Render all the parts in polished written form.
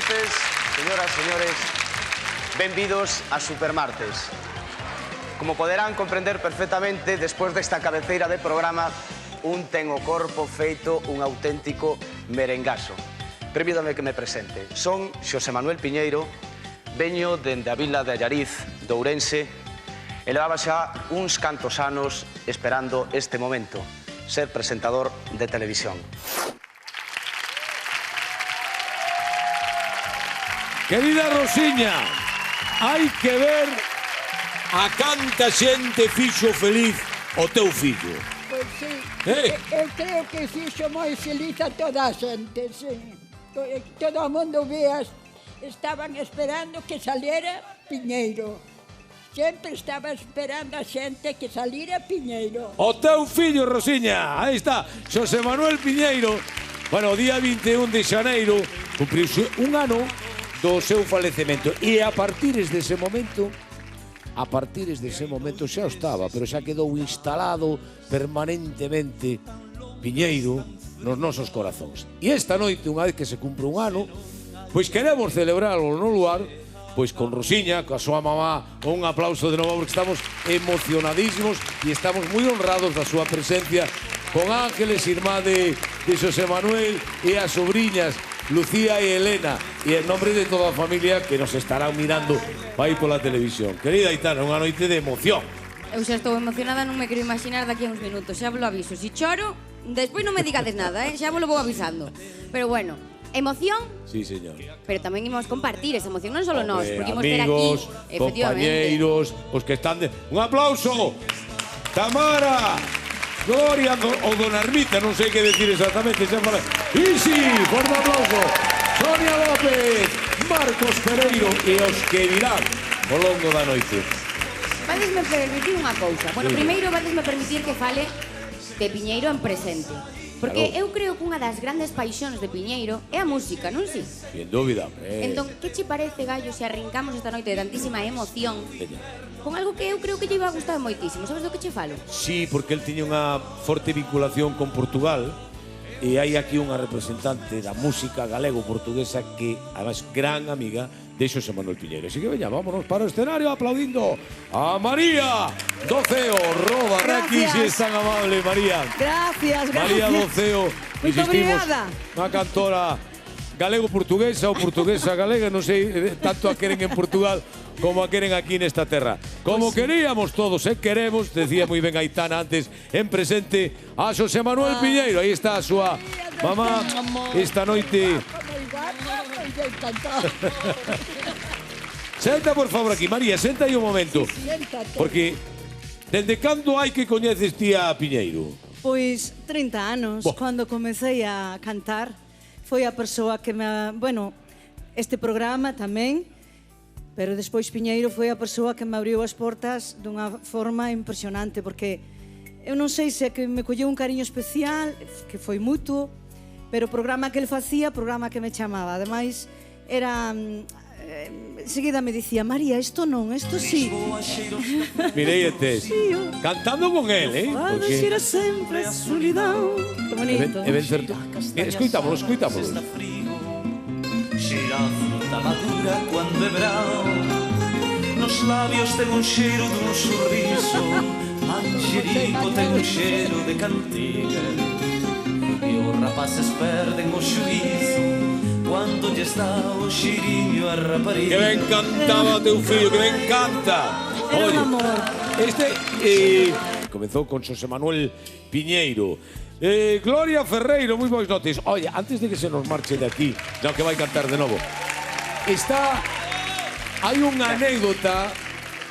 noches, señoras, señores. Benvidos a Supermartes. Como poderán comprender perfectamente, despois desta cabeceira de programa, un ten o corpo feito un auténtico merengaso. Permítame que me presente. Son Xosé Manuel Piñeiro, veño dende a vila de Allariz, de Ourense, e levaba xa uns cantos anos esperando este momento, ser presentador de televisión. Querida Rosiña, hai que ver a canta xente fixo feliz o teu fillo. Pois sí, eu creo que fixo moi feliz a toda a xente, sí. Todo o mundo veas, estaban esperando que saliera Piñeiro. Sempre estaba esperando a xente que saliera Piñeiro. O teu fillo, Rosiña, aí está, Xosé Manuel Piñeiro. Bueno, o día 21 de xaneiro cumpriuse un ano do seu falecemento. E a partir dese momento xa estaba, pero xa quedou instalado permanentemente Piñeiro nos nosos corazóns. E esta noite, unha vez que se cumpre un ano, pois queremos celebrarlo no lugar, pois con Rosiña, coa súa mamá, un aplauso de novo porque estamos emocionadísimos e estamos moi honrados da súa presencia con Ángeles, irmá de Xosé Manuel, e as sobriñas Lucía e Elena, e en nombre de toda a familia que nos estarán mirando aí pola televisión. Querida Aitana, unha noite de emoción. Eu xa estou emocionada, non me quero imaginar daqui a uns minutos. Xa vos lo aviso, si choro, despois non me digades nada, xa vos lo vou avisando. Pero bueno, emoción, Sí, señor. pero tamén imos compartir esa emoción, non só nós, porque imos ter aquí, Amigos, compañeiros, os que están de... Un aplauso! Tamara! Gloria o Dona Ermita, non sei que decir exactamente. Isi, forte aplauso. Sonia López, Marcos Pereiro e os que virán ao longo da noite. Vadesme permitir unha cousa. Bueno, primeiro vadesme permitir que fale de Piñeiro en presente. Porque eu creo que unha das grandes paixóns de Piñeiro é a música, non si? Sin dúbida. Entón, que che parece, Gallo, se arrincamos esta noite de tantísima emoción con algo que eu creo que lle iba a gustar moitísimo? Sabes do que che falo? Sí, porque el tiña unha forte vinculación con Portugal e hai aquí unha representante da música galego-portuguesa que, además, gran amiga de Xosé Manuel Piñeiro. Así que veña, vámonos para o escenario aplaudindo a María Doceo Roda Requis, si es tan amable, María. Gracias, gracias. María Doceo, Muito obrigada. Unha cantora galego-portuguesa ou portuguesa-galega, non sei, tanto a queren en Portugal como a queren aquí nesta terra. Como queríamos todos e queremos, decía moi ben Aitana antes, en presente a Xosé Manuel Piñeiro. Aí está a súa mamá esta noite. Senta, por favor, aquí, María, senta aí un momento. Porque, dende cando hai que coñeces ti a Piñeiro? Pois 30 anos, cando comecei a cantar, foi a persoa que me... Bueno, este programa tamén, pero despois Piñeiro foi a persoa que me abriu as portas dunha forma impresionante, porque eu non sei se é que me colleu un cariño especial, que foi mutuo, pero o programa que ele facía, programa que me chamaba. Ademais, era... Seguida me dicía, María, isto non, isto sí. Mireietes, cantando con él, Vai descer sempre a solidão. Que bonito. É ben certo. Escoitámoslo, escoitámoslo. Cheira a fruta madura quando é verão. Nos lábios ten un cheiro dun sorriso. Manxerico ten un cheiro de cantiga. E os rapaces perden o xuízo cando lle está o xiriño a rapariga. Que ben cantaba teu fillo, que ben canta. Era un amor. Comezou con Xosé Manuel Piñeiro. Gloria Ferreiro, moi boas notes. Oye, antes de que se nos marche de aquí, non, que vai cantar de novo. Hai unha anécdota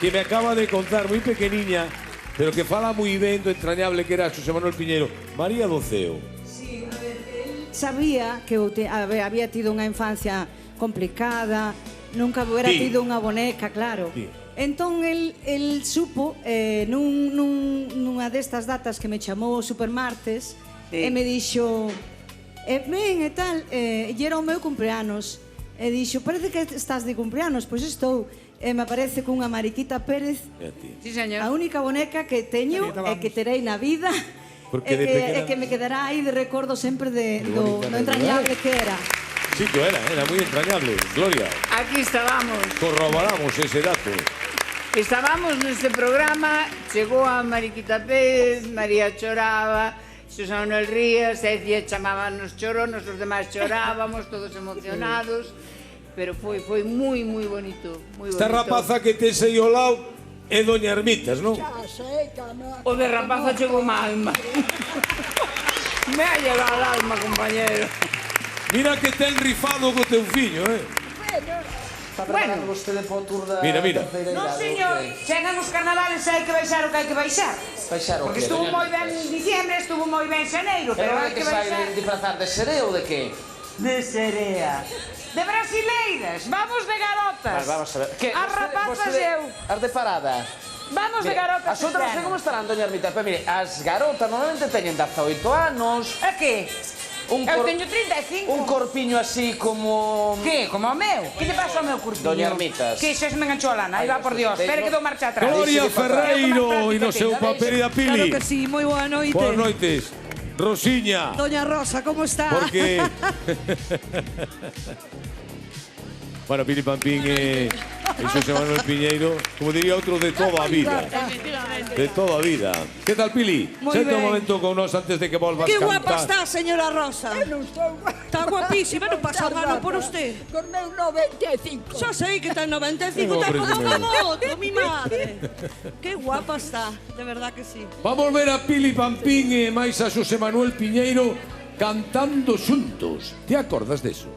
que me acaba de contar, moi pequeniña, pero que fala moi ben do entrañable que era Xosé Manuel Piñeiro. María Doceo. Sabía que eu había tido unha infancia complicada, nunca hubiera tido unha boneca, claro. Entón, el supo, nunha destas datas que me chamou Supermartes, e me dixo, ven e tal, e era o meu cumpleanos. E dixo, parece que estás de cumpleanos, pois estou. E me aparece cunha Mariquita Pérez, a única boneca que teño e que terei na vida. E que me quedará aí de recordo sempre do entrañable que era. jovencico era muy entrañable. Gloria, Aquí estábamos. corroboramos ese dato. Estábamos neste programa, chegou a Mariquita Pérez, María choraba, Xosé Manuel Rías, Ecia chamábamos choronos, os demais chorábamos, todos emocionados, pero foi moi bonito, moi bonito. Esta rapaza que tes aí ao lado é Doña Ermitas, non? Xa sei, cama. O de rapaza chegou má alma. Me ha llegado al alma, compañero. Mira que ten rifado co teu fillo, Bueno, vostede po tour da Mira. Non, señor, chegan os carnavales e hai que baixar o que hai que baixar. Baixar o Porque que? estuvo moi ben diciembre, estuvo moi ben xaneiro, pero hai de que que sai baixar. de disfrazar de seré ou de que? De serea. De brasileiras, vamos de garotas. Vamos a ver. Que, As rapazas eu. As de parada. Vamos de garotas. As outras non sei como estarán, doña Ermita. Pero mire, as garotas normalmente teñen 18 anos. A que? Eu teño 35. Un corpiño así como... Que? Como o meu? Que lle pasa ao meu corpiño? Doña Ermitas. Que xa se me enganchou a lana, aí va por Dios. Espera que dou marcha atrás. Gloria Deixe de Ferreiro e no seu papel da Pili. Claro que sí, moi boa noite. Boas noites. Rosiña. Doña Rosa, como está? Porque... Bueno, Pili Pampín e Xosé Manuel Piñeiro, como diría outro, de toda a vida. De toda a vida. Que tal, Pili? Moi Senta un ben. momento con nós antes de que volvas Que cantar. guapa está, señora Rosa. Non estou guapa. Está guapísima, non pasa un ano por usted. Con meu 95. Xa sei que ten 95, Tengo ten presumido. como outro, mi madre. Que guapa está, de verdad que sí. Vamos ver a Pili Pampín e máis a Xosé Manuel Piñeiro cantando xuntos. Te acordas deso?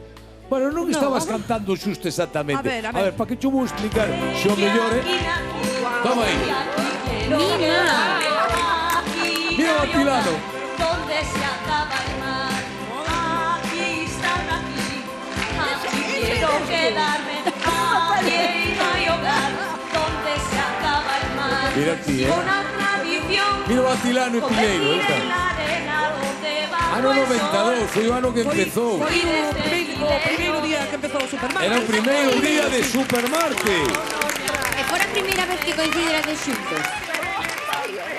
Bueno, non estabas cantando xusto exactamente. A ver. para que yo vou explicar xo mellor, Toma aí. Mira o Atilano. Donde se acaba el mar, aquí están aquí quiero quedarme, aquí no hay hogar, donde se acaba el mar, Mira aquí, una tradición, Mira o Atilano e Piñeiro, aí está. en la arena donde va Ano 92, foi o ano que empezou. Foi o primeiro día que empezou o Supermarket. Era o primeiro día de Supermarket. E fora a primeira vez que coincidirades xuntos.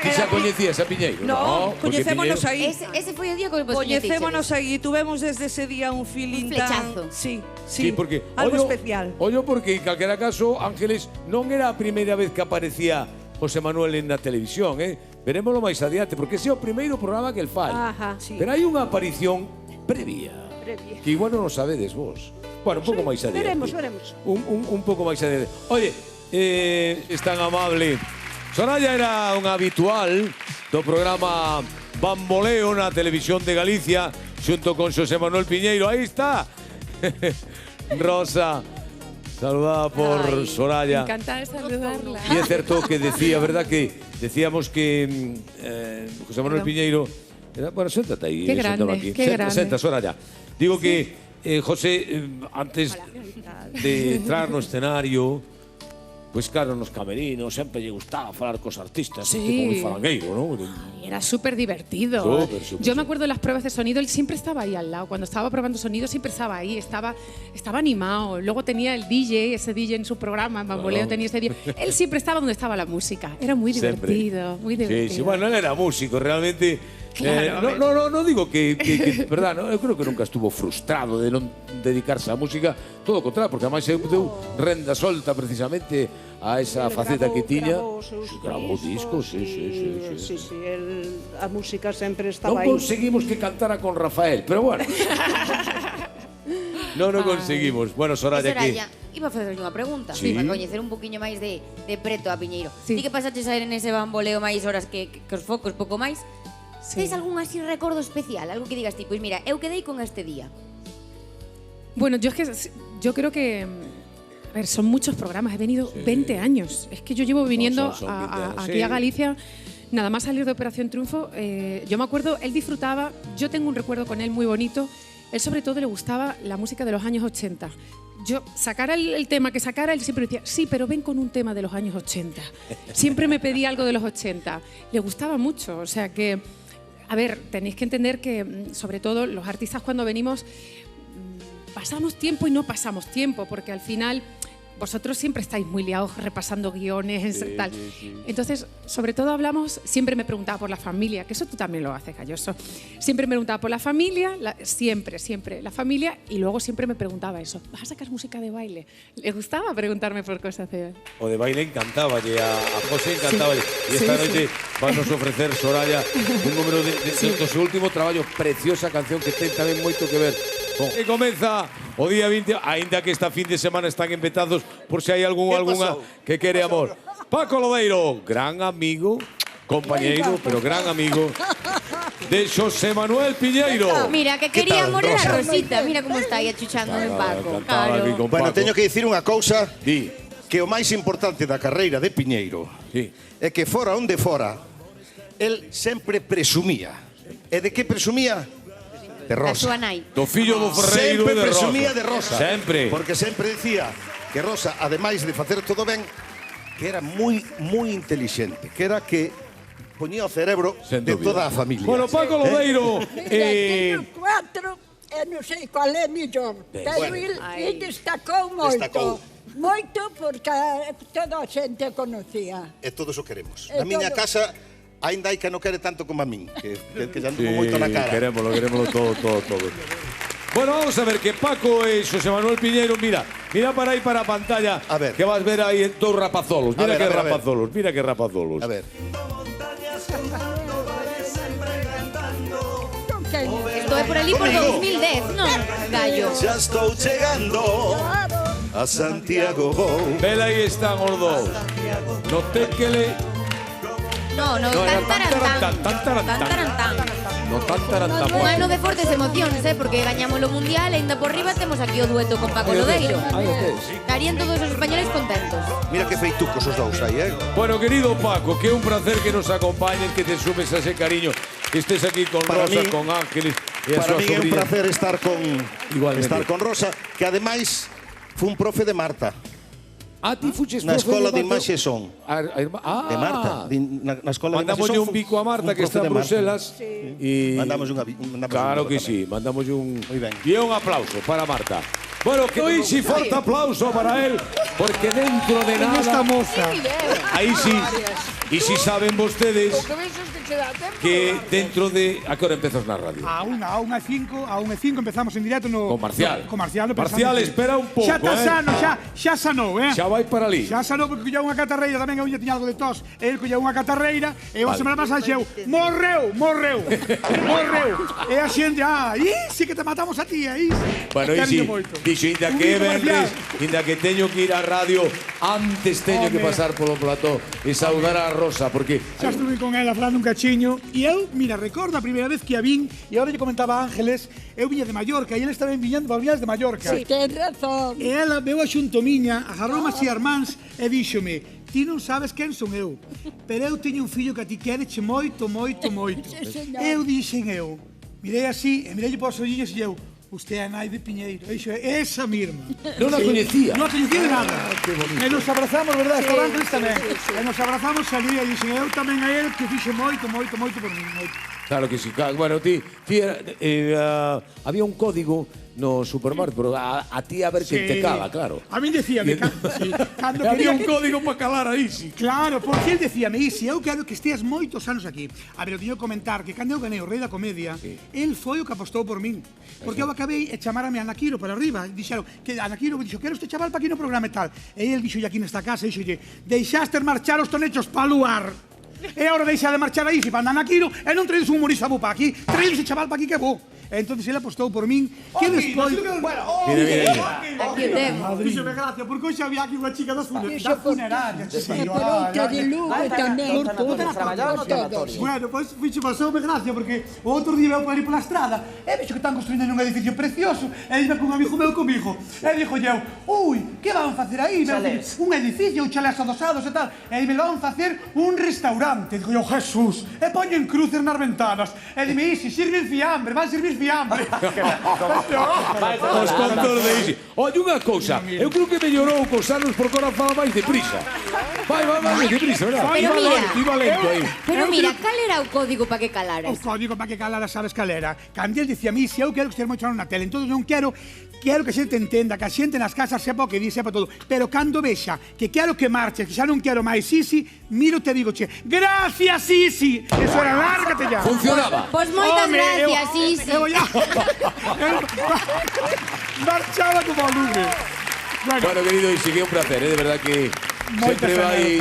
Que xa coñecías a Piñeiro? No, porque coñecémonos Piñeiro- aí. Ese foi o día que vos Coñecémonos aí, tuvemos desde ese día un feeling Un flechazo. tan... Sí, Sí, porque algo ollo- especial. Ollo porque en calquera caso Ángeles non era a primeira vez que aparecía José Manuel en na televisión, Verémoslo máis adiante, porque ese é o primeiro programa que el fai. Ajá, sí. Pero hai unha aparición previa. Que igual non o sabedes vos. Bueno, un pouco máis adiante. Veremos. Un pouco máis adiante. Oye, es tan amable. Soraya era unha habitual do programa Bamboleo na televisión de Galicia xunto con Xosé Manuel Piñeiro. Aí está. Rosa, saludada por Soraya. Encantada de saludarla. Y es cierto que decía, ¿verdad? Que decíamos que José Manuel Piñeiro... Bueno, siéntate ahí. Qué grande, siéntate aquí. qué grande. Siéntate, Soraya. Digo que José, antes de entrar no escenario, pues claro, nos camerinos sempre lle gustaba falar cos artistas, Sí. tipo moi falangueiro, ¿no? Era súper divertido. Súper. Yo me acuerdo de las pruebas de sonido, él siempre estaba ahí al lado. Cuando estaba probando sonido siempre estaba ahí, estaba animado. Luego tenía el DJ, ese DJ en su programa, en Bamboleo tenía ese día. Él siempre estaba donde estaba la música. Era muy Sempre. divertido, muy divertido. Sí, bueno, él era músico, realmente. Claro, No digo que verdad, no, eu creo que nunca estuvo frustrado de non dedicarse á música, todo o contrario, porque además eu deu renda solta precisamente a esa faceta que tiña. Grabou discos, sí. A música sempre Non conseguimos que cantara con Rafael, pero bueno. non conseguimos. Bueno, Soraya, que... Soraya, iba a facerlle unha pregunta Sí. para coñecer un poquinho máis de preto a Piñeiro. Sí. Ti que pasaches a ir en ese bamboleo máis horas que os focos, pouco máis. Sí. Tens algún así recordo especial? Algo que digas ti, pois mira, eu quedei con este día. Bueno, yo creo que... A ver, son muchos programas, he venido 20 años. Es que yo llevo viniendo son 20 años, aquí sí. a Galicia, nada más salir de Operación Triunfo. Yo me acuerdo, él disfrutaba, yo tengo un recuerdo con él muy bonito. Él sobre todo le gustaba la música de los años 80. Yo sacara el tema que sacara, él siempre decía, sí, pero ven con un tema de los años 80. Siempre me pedía algo de los 80. Le gustaba mucho, o sea que... A ver, tenéis que entender que, sobre todo, los artistas cuando venimos pasamos tiempo y no pasamos tiempo, porque al final vosotros siempre estáis muy liados repasando guiones, tal. Entonces, sobre todo hablamos, siempre me preguntaba por la familia, que eso tú también lo haces, Calloso. Siempre me preguntaba por la familia, siempre la familia, y luego siempre me preguntaba eso, ¿vas a sacar música de baile? Le gustaba preguntarme por cosas de baile. O de baile encantaba, a José encantaba. Y esta noche van nos ofrecer, Soraya, un número de su último traballo, preciosa canción que ten tamén moito que ver. Que comeza o día 20, aínda que esta fin de semana están empetados por se hai algunha que quere amor. Paco Lodeiro, gran amigo, compañeiro, pero gran amigo de Xosé Manuel Piñeiro. Mira, que quería amor era Rosita. Mira como está aí achuchando en Paco. Bueno, teño que dicir unha cousa, que o máis importante da carreira de Piñeiro é que fora onde fora, el sempre presumía. E de que presumía? De Rosa. Da súa nai. Do fillo do ferreiro de Rosa. Sempre presumía de Rosa. Sempre. Porque sempre dicía que Rosa, ademais de facer todo ben, que era moi intelixente, que era que poñía o cerebro de toda a familia. Bueno, Paco Lodeiro... Teño 4, non sei qual é millón, pero ele destacou moito. Moito porque toda a xente conocía. E todos o queremos. Na miña casa... Ainda hai que non quere tanto como a min, que ya anduvo moito na cara. Querémolo todo. Bueno, vamos a ver que Paco e Xosé Manuel Piñeiro, mira para aí para a pantalla, a ver, que vas ver aí dos rapazolos. Mira que rapazolos. A ver. Esto é por ali por 2010, non, Gallo? Ya estou chegando a Santiago. Vela aí están os dous. No te que le... No, tantarantán. Un ano de fortes emocións, porque gañamos o Mundial e ainda por riba temos aquí o dueto con Paco Lodeiro. Estarían todos os españoles contentos. Mira que feitucos os dous aí, Bueno, querido Paco, que é un placer que nos acompañes, que te sumes a ese cariño, que estés aquí con Rosa, con Ángeles e a súa sobrina. Para mí é un placer estar con Rosa, que ademais foi un profe de Marta. Ti fuches na escola de imaxe son. De Marta. Na escola de imaxe son. Mandamos un bico a Marta, que está en Bruselas. Mandamos un claro que sí, mandamos un... E un aplauso para Marta. Bueno, que hoy sí fuerte aplauso para él, porque dentro de nada... esta moza. Ahí sí. Y si saben ustedes que dentro de... ¿A qué hora empezas na radio? A 1:05 empezamos en directo no... Con Marcial. Marcial, espera un pouco, Xa está sano, xa sanou, Xa vai para ali. Xa sanou porque colleu unha catarreira tamén, eu tiña algo de tos. El colleu unha catarreira e a semana pasada xeu, morreu. E a xente, sí que te matamos a ti, aí. Bueno, e si, dixo, inda que teño que ir á radio, antes teño que pasar polo plató e saudar a Rosa, porque... Xa estuve con ela falando un cachiño, e eu, mira, recordo a primeira vez que a vin, e agora lle comentaba a Ángeles, eu viña de Mallorca, e ela estaba viñando para os viajes de Mallorca. Sí, ten razón. E ela veu a xunto miña, agarroume así as mans, e díxome, ti non sabes quen son eu, pero eu teño un fillo que a ti quereche moito. Eu dixen eu, mirei así, e mirei por os olliños e eu, usted é a nai de Piñeiro, esa misma. Non a coñecía. Non a coñecía de nada. E nos abrazamos, verdad, estaba Ángeles tamén. E nos abrazamos, salí e dixen, eu tamén a él que fixe moito por mí. Claro que sí. Bueno, había un código no supermercado, pero a ti a ver quen te cala, claro. A mí decíame, cando había un código para calar a Isi. Claro, porque él decíame, Isi, eu quero que esteas moitos anos aquí. A ver, eu teño que comentar que cando eu ganei o Rei da Comedia, él foi o que apostou por min. Porque eu acabei e chamarame a Anaquiro para arriba. Dixeron, que Anaquiro dixo, quero este chaval para aquí no programa e tal. E el dixo aquí nesta casa, dixolle, deixaste marchar os tonechos para luar. E agora deixa de marchar a Isi para andar Anaquiro e non traedes un humorista bo para aquí, traedes ese chaval para aquí que bo. Entonces ele apostou por min, que despois... Mira. Aquí temos. Fíxome gracia, porque hoxe había aquí unha chica da funeraria. Peronta de Lugo tamén. Bueno, pois fixo pasoume gracia, porque o outro día veu por ali pola estrada e vexo que están construindo un edificio precioso e iba con un amigo meu comigo. E dixo eu, que van facer aí? Un edificio, un chalés adosados e tal. E me van facer un restaurante. Digo eu, Jesús, e poñen cruces nas ventanas. E dime, Isi, sirven fiambre, van servir fiambre. Os contos de Isi. Oye, unha cousa, eu creo que mellorou cos anos porque ahora fala máis deprisa. Vai máis deprisa, verdad? Iba lento aí. Pero mira, cal era o código para que calaras? O código para que calaras, sabes cal era? Cando el dicía a mí, se eu quero que esteas moito na tele, entón non quero quero que a xente entenda, que a xente nas casas sepa o que di, sepa todo. Pero cando vexa que quero que marches, que xa non quero máis Sisi, miro te digo, che, gracias Sisi. Eso era, lárgate ya. Funcionaba. Pois moitas gracias, Sisi. Eu ya. Marchaba como a lume. Bueno, querido, y sigue un placer, de verdad que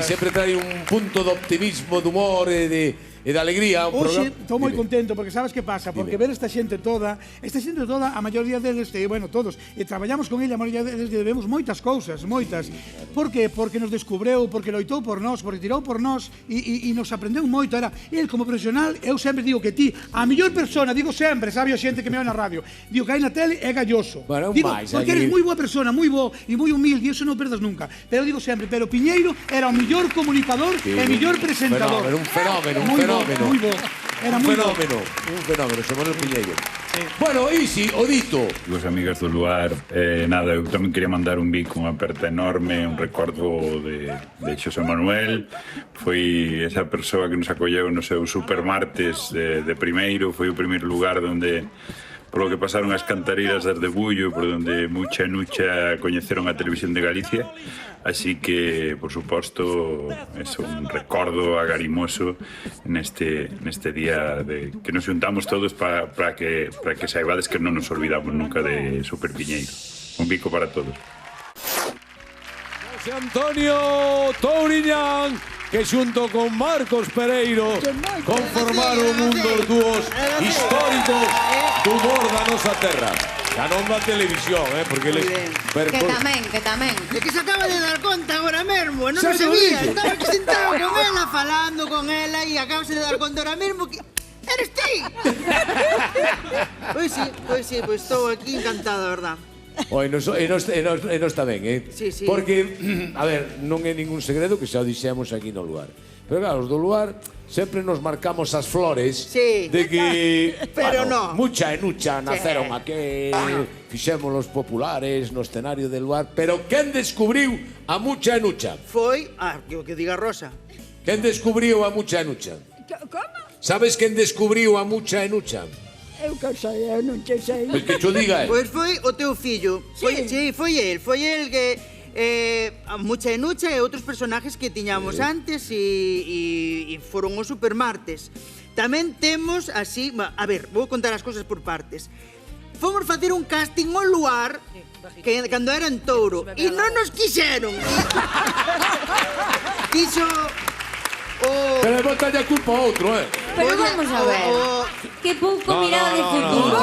sempre trae un punto de optimismo, de humor, de alegría. Oxe, estou moi contento, porque sabes que pasa? Porque ver esta xente toda, a maioría deles, bueno, todos, e traballamos con ella, a maioría deles debemos moitas cousas, moitas. Por que? Porque nos descubreu, porque loitou por nós, porque tirou por nós, e nos aprendeu moito. Era, el como profesional, eu sempre digo que ti, a mellor persona, digo sempre, sabe a xente que me ve na radio, digo que hai na tele é Galloso. Bueno, digo, máis, porque eres moi boa persona, moi bo e moi humilde, e iso non perdas nunca. Pero digo sempre, pero Piñeiro era o mellor comunicador e mellor presentador. Un fenómeno. Moi bo. Era moi bo. Un fenómeno, Xosé Manuel Piñeiro. Bueno, Isi, o dito. Amigos, amigas do lugar, nada, eu tamén quería mandar un bico, unha aperta enorme, un recordo de Xosé Manuel. Foi esa persoa que nos acolleu no seu supermartes de primeiro, foi o primeiro lugar onde polo que pasaron as cantareiras das de Bullo, por onde Mucha e Nucha coñeceron a Televisión de Galicia. Así que, por suposto, é un recordo agarimoso neste día de que nos juntamos todos para que saibades que non nos olvidamos nunca de Super Piñeiro. Un bico para todos. José Antonio Touriñán, que xunto con Marcos Pereiro conformaron un dos dúos históricos do humor da nosa terra. Xa non da televisión, porque eles... Que tamén. É que se acaba de dar conta agora mesmo, non me sabía. Estaba aquí sentado con ela, falando con ela, e acabas de dar conta agora mesmo que... Eres ti! Pois sí, estou aquí encantada, verdad. E nos tamén, Sí. Porque, a ver, non é ningún segredo que xa o dixemos aquí no lugar. Pero claro, os do lugar sempre nos marcamos as flores de que, pero no. Mucha e Nucha naceron aquí, fixemos los populares no escenario del lugar, pero quen descubriu a Mucha e Nucha? Foi, que diga Rosa. Quen descubriu a Mucha e Nucha? Como? Sabes quen descubriu a Mucha e Nucha? Eu que sei, eu non te sei. Pois que cho diga, Pois foi o teu fillo. Foi el que... a Mucha e Nucha e outros personajes que tiñamos antes e foron os supermartes. Tamén temos así, a ver, vou contar as cousas por partes. Fomos facer un casting ao lugar que cando era en Touro e non nos quixeron. Quixo Pero botalle a culpa a outro, Pero vamos a ver. Que pouco mirada de futuro,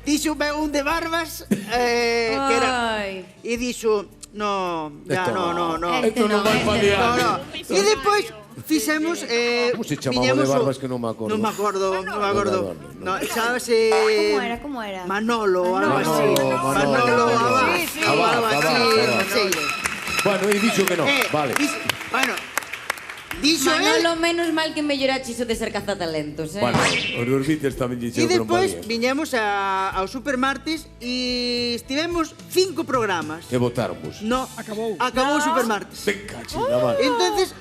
Dixo un de barbas que era e dixo no. Esto non vai paliar. E depois fixemos como se chamaba de barbas que non me acordo? Non me acordo. No, chábase Como era? Manolo, algo así. Manolo Abad. Bueno, e dixo que non, vale. Bueno, Manolo, menos mal que melloraches o de ser cazatalentos, Bueno, os Orbites tamén dixeron e que non depois valía. viñemos aos supermartes e estivemos 5 programas. E votáronvos. No, acabou o supermartes. Te cachina, mal. Entonces,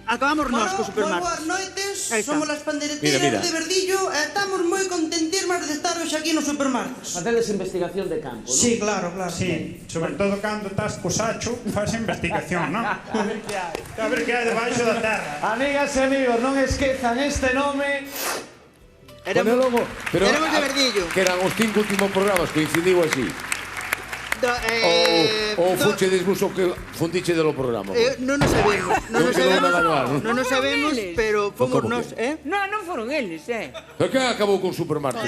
acabamos nós co supermartes. Boas noites, somos as pandereteiras Mira. de Verdillo e estamos moi contentísimas de estar hoxe aquí no supermartes. Facedes investigación de campo, non? Sí, claro. Sí, sobre todo cando estás co sacho, faz investigación, non? A ver que hai debaixo da terra. Amigas e amigos, non esquezan este nome. Éramos de Verdillo. Que eran os 5 últimos programas, coincidiu así. Ou fuchedes vos o que fundiche do programa? Non nos sabemos, pero fomos nós, Non foron eles, Pero que acabou con Supermartes?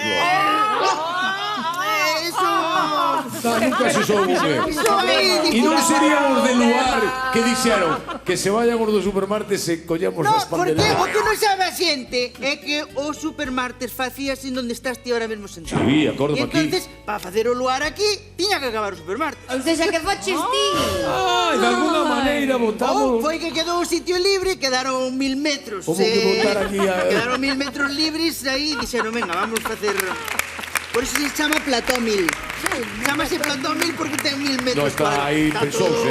Nunca se soubo E non serían os del lugar que dixeron que se vayan os do Supermartes e collemos as panderetas. O que non sabe a xente é que os supermartes facías en donde estás ti ahora mesmo sentado. Sí, acórdome aquí. E entonces, para facer o lugar aquí, tiña que acabar o supermartes. Ou seja, que foches ti. De alguna maneira votamos. Foi que quedou un sitio libre, quedaron 1000 metros. Como que votar aquí Quedaron 1000 metros libres aí e dixeron, venga, vamos facer... Por eso se chama Plató 1000. Chámase Plató 1000 porque ten 1000 metros. No, está aí, pensouse.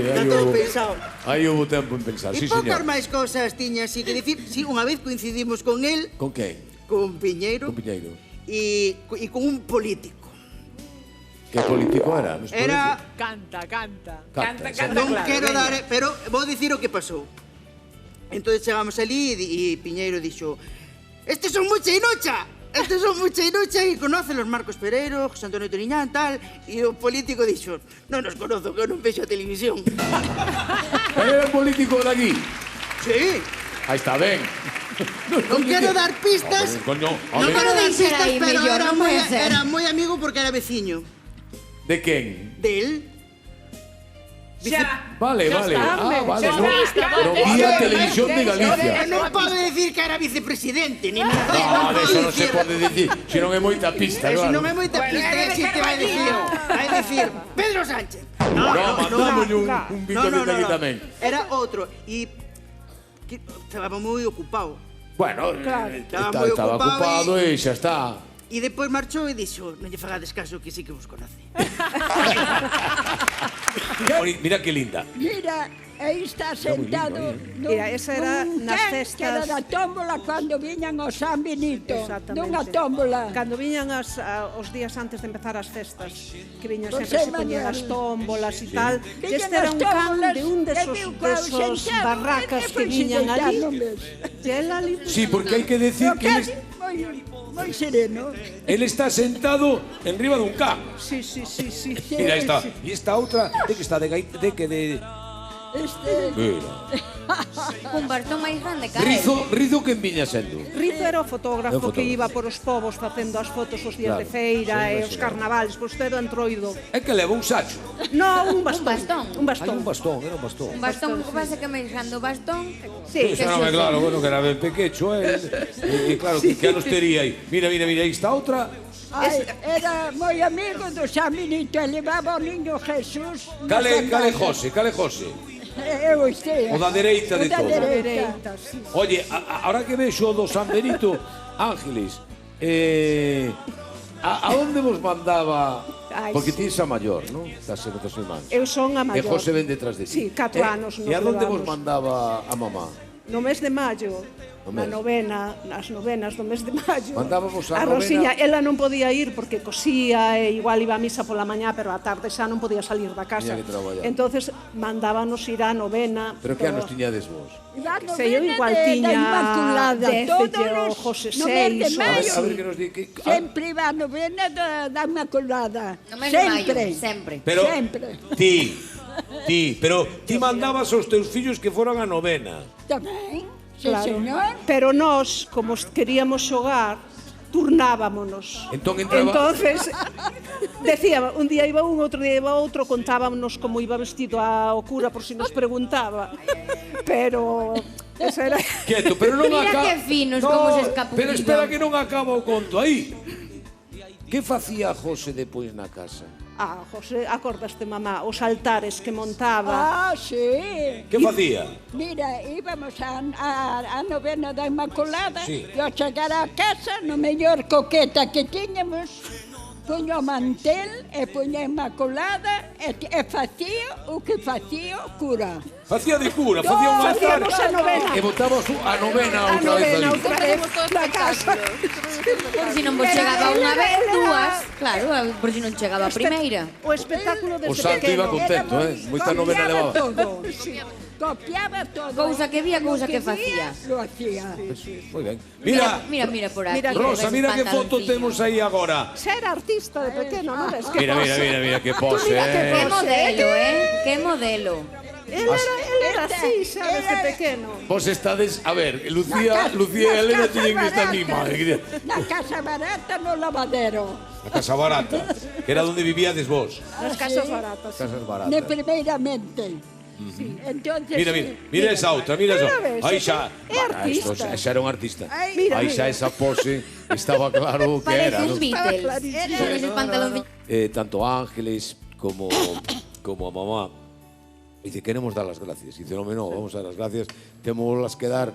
Está todo pensado. Aí houve tempo en pensar, sí, E poucas señor. máis cosas tiña así que dicir. Sí, unha vez coincidimos con él. Con quen? Con Piñeiro. Con Piñeiro. E con un político. Que político era? Era... Canta. Non quero dar... Pero vou dicir o que pasou. Entón chegamos ali e Piñeiro dixo: estes son mucha inucha! Estes son mucha inucha e conocen los Marcos Pereiro, José Antonio Turiñán, tal. E o político dixo: non nos conozo, que eu non vexo a televisión. Era político de aquí? Sí. Aí está ben. Non quero dar pistas. Non quero dar pistas, pero era moi amigo porque era veciño. De quen? Del. Vale. Vale. Non vía Televisión de Galicia. Non pode decir que era vicepresidente, ni nada. No, eso non se pode decir. Se non é moita pista, Se claro. non é moita pista, si te vai decir Pedro Sánchez. No, mandamos un bico aquí tamén. Era outro. E estaba moi ocupado. Bueno, estaba ocupado e xa está. E depois marchou e dixo: non lle fagades caso, que sí que vos conoce. Mira que linda. Mira, aí está sentado. Mira, esa era nas festas. Que era da tómbola cando viñan os San Benito. Nunha tómbola. Cando viñan os días antes de empezar as festas, que viñan sempre se poñían as tómbolas e tal. Este era un can de un desos barracas que viñan ali. Sí, porque hai que decir que moi sereno. Él está sentado en riba dun can. Sí. Mira, está. E esta outra, de que está de que de... Mira. Un bastón máis grande, cara. Rizo quen viña sendo? Rizo era o fotógrafo que iba por os povos facendo as fotos os días de feira e os carnavales, pois todo entroido. É que leva un sacho. No, un bastón. Era un bastón. Un bastón que pasa que me dixando bastón. Sí. Eso non é claro, bueno, que era ben pequecho, e claro, que anos tería aí. Mira, aí está outra. Era moi amigo do San Benito e levaba o niño Jesús. Cale José. Eu sei. O da dereita de todo. Sí. Oye, ahora que vexo do San Benito, Ángeles, a onde vos mandaba? Porque ti a maior, non? Estás en outras irmáns. Eu son a maior. E José vende tras de ti. Sí, 4 anos nos levamos. E a onde vos levamos. mandaba a mamá? No mes de maio, nas novenas do mes de maio. Mandábamos a Rosiña, ela non podía ir porque cosía e igual iba a misa pola mañá, pero a tarde xa non podía salir da casa. Entonces mandábanos ir á novena. Pero que anos tiñades vos? Sei, eu igual tiña 10, o José 6. A ver que nos di que... Sempre iba a novena da Inmaculada. No mes de maio, sempre. Pero pero ti mandabas aos teus fillos que foran a novena. Tamén, sí, Claro. señor. Pero nós, como queríamos xogar, turnábamos. Entonces, decía, un día iba un, outro día iba outro, contábamos como iba vestido ao cura por si nos preguntaba. Pero esa era... Quieto, pero non Mira acaba... que finos, como se escapullían. Pero espera que non acaba o conto aí. Que facía José depois na casa? José, acordaste, mamá, os altares que montaba. Sí. Que facía? Mira, íbamos a novena da Inmaculada Sí. e ao chegar á casa, no mellor coqueta que tiñamos, puño o mantel e puño a Inmaculada e facía o que facía o cura. Facía de cura, facía un altar. Facíamos a novena. E botamos a novena outra vez ali. outra vez na casa. Por si non vos chegaba unha vez, dúas. Claro, por si non chegaba a primeira. O espectáculo O desde santo iba pequeno. contento, Moita novena levaba. Copiaba todo. Cousa que vía, cousa que Lo facía. Lo hacía. Moi ben. Mira, Mira por aquí. Rosa, mira que foto temos aí agora. Ser artista de pequeno, non ves? Mira que pose, Que modelo, Que modelo. Él era así, sabes, de pequeno. Vos estades, a ver, Lucía e Elena tiñen que estar mima. Na casa barata no lavadero. A casa barata, que era onde vivíades vos. Nas casas baratas. Casas baratas. Primeiramente. Sí. Entonces, Mira esa outra, mira esa. Aí xa, É artista. xa era un artista. Mira, Aí xa esa pose estaba claro que era. Pareces Beatles. Con esos pantalones. Tanto Ángeles como a mamá dice, queremos dar las gracias. Dice, no, vamos a dar las gracias. Témoslas que dar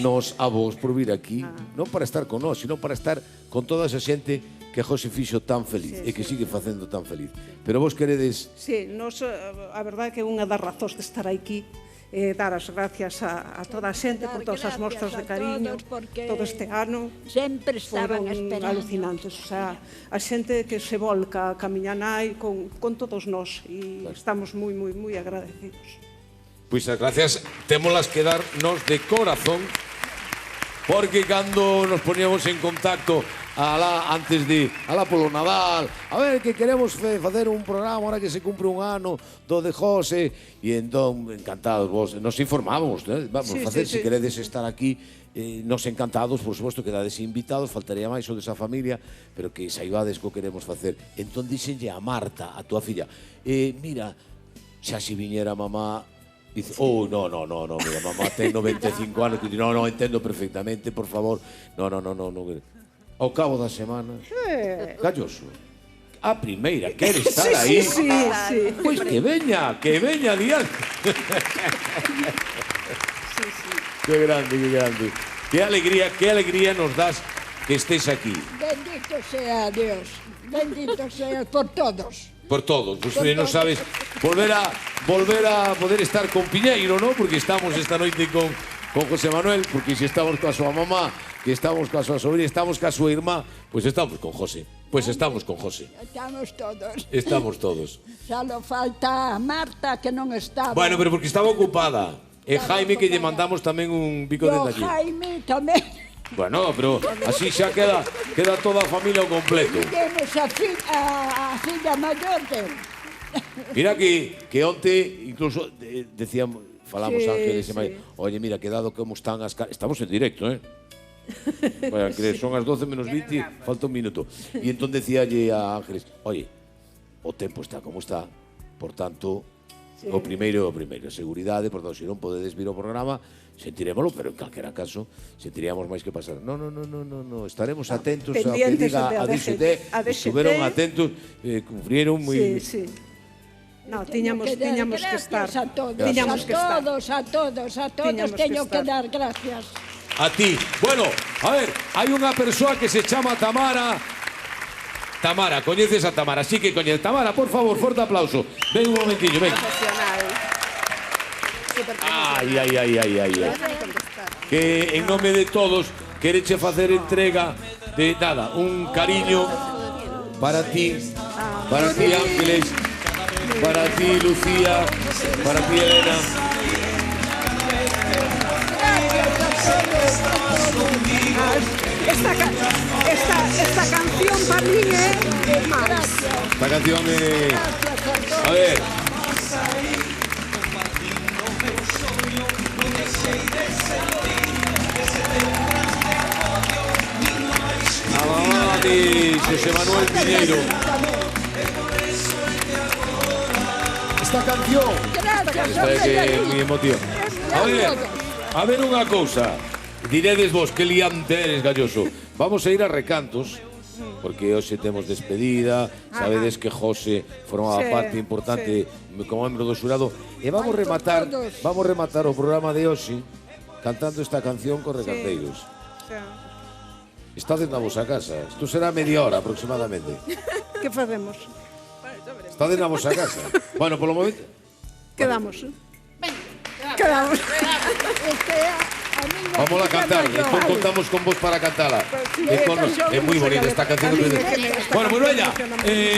nos a vos por vir aquí, non para estar con nós, sino para estar con toda esa xente que José fixo tan feliz e que sigue facendo tan feliz. Pero vos queredes... Sí, nos, a verdade é que unha das razóns de estar aquí dar as gracias a toda a xente por todas as mostras de cariño todo este ano. Sempre estaban esperando. Alucinantes, o sea, a xente que se volca a miña nai con todos nós e estamos moi, moi, moi agradecidos. Pois as gracias témolas que darnos de corazón, porque cando nos poníamos en contacto antes de polo Nadal, a ver, que queremos facer un programa ahora que se cumpre un ano do de José, e entón, encantados vos, nos informábamos, vamos facer, se queredes estar aquí, nos encantados, por suposto, quedades invitados, faltaría máis o desa familia, pero que saibades que o queremos facer. Entón dixenlle a Marta, a túa filla, mira, xa se viñera mamá. Dice, no, mira, mamá ten 95 anos, que dice, no, entendo perfectamente, por favor, no. Ao cabo da semana, Galloso, a primeira quere estar aí, pois que veña adiante. Que grande. Que alegría nos das que estés aquí. Bendito sea Dios, bendito sea por todos. Por todos, pues non sabes, volver a poder estar con Piñeiro, ¿no? Porque estamos esta noite con José Manuel, porque se estamos coa súa mamá, que estamos coa súa sobrina, estamos coa súa irmá, pues estamos con José. Pues estamos con José. Estamos todos. Xa lo falta a Marta, que non estaba. Bueno, pero porque estaba ocupada. E Jaime, que lle mandamos tamén un bico dende aquí. Jaime tamén. Bueno, pero así xa queda toda a familia ao completo. Temos a filla maior dele. Mira que onte, incluso, decíamos, falamos Ángeles e María, oye, mira, que dado como están as caras, estamos en directo, Vaya, que son as 12 menos 20, falta un minuto. E entón decíalle a Ángeles, oye, o tempo está como está, por tanto, o primeiro, seguridade, por tanto, se non podedes vir ao programa, sentirémoslo, pero en calquera caso, sentiríamos máis que pasar. No, estaremos atentos ao que diga a DXT, estuveron atentos, cumplieron moi... Sí. No, tiñamos que estar. A todos, teño que dar gracias. A ti. Bueno, a ver, hai unha persoa que se chama Tamara. Tamara, coñeces a Tamara? Sí que coñeces. Tamara, por favor, forte aplauso. Ven un momentillo, ven. Ai. Que en nome de todos quereche facer entrega de nada, un cariño para ti Ángeles, para ti Lucía, para ti Elena. Esta canción para mí es más. Esta canción es... A ver. A mamá de José Manuel Piñeiro. Esta canción. Gracias, muy emotiva. A ver unha cousa. Diredes vos, que liante eres, Galloso. Vamos a ir a recantos, porque hoxe temos despedida, sabedes que José formaba parte importante como membro do xurado, e vamos rematar o programa de hoxe cantando esta canción con recanteiros. Estades na vosa casa, isto será media hora aproximadamente. Que facemos? Estades na vosa casa. Bueno, polo momento... Quedamos. Quedamos. Vamos a cantar, despois contamos con vos para cantala. É moi bonita esta canción. Bueno, pues veña,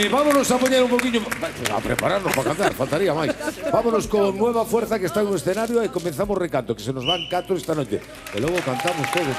vámonos a poñer un poquinho, a prepararnos para cantar, faltaría máis. Vámonos con Nueva Fuerza, que está en un escenario, e comenzamos recanto, que se nos van 4 esta noite. E logo cantamos todos.